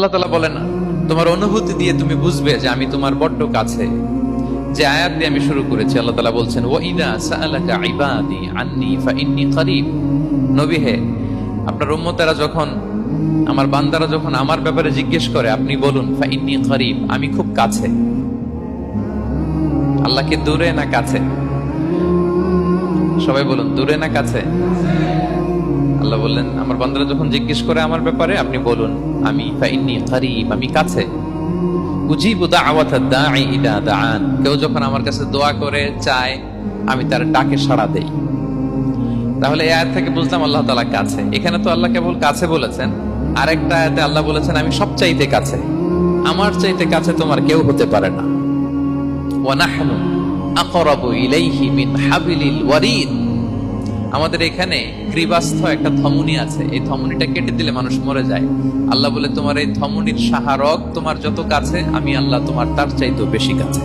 আল্লাহ তাআলা বলেন, তোমার অনুভূতি দিয়ে তুমি বুঝবে যে আমি তোমার বড্ড কাছে। যে আয়াত দিয়ে আমি শুরু করেছি, আল্লাহ তাআলা বলছেন, ওয়া ইযা সাআলাকা ইবাদি আন্নী ফাইন্নী করিব। নবী হে, আপনার উম্মতেরা যখন, আমার বান্দারা যখন আমার ব্যাপারে জিজ্ঞেস করে, আপনি বলুন ফাইন্নী করিব, আমি খুব কাছে। আল্লাহকে দূরে না কাছে? সবাই বলুন, দূরে না কাছে? আল্লাহ বললেন, আমার বান্দারা যখন জিজ্ঞেস করে আমার ব্যাপারে, আপনি বলুন আমি ফাইন্নী করিব, আমি কাছে। উজিবু দাওয়াতাদ দাঈ ইযা দাআন, কেউ যখন আমার কাছে দোয়া করে চায়, আমি তার ডাকে সাড়া দেই। তাহলে এই আয়াত থেকে বুঝলাম আল্লাহ তাআলা কাছে। এখানে তো আল্লাহ কেবল কাছে বলেছেন, আরেকটা আয়াতে আল্লাহ বলেছেন আমি সবচাইতে কাছে, আমার চাইতে কাছে তোমার কেউ হতে পারে না। ওয়া নাহনু আকরাবু ইলাইহি মিন হাবিলিল ওয়ারিদ। আমাদের এখানে গ্রীবাস্থ একটা থমুনি আছে, এই থমুনিটা কেটে দিলে মানুষ মরে যায়। আল্লাহ বলে, তোমার এই থমুনির সাহারক তোমার যত কাছে, আমি আল্লাহ তোমার তার চাইতেও বেশি কাছে।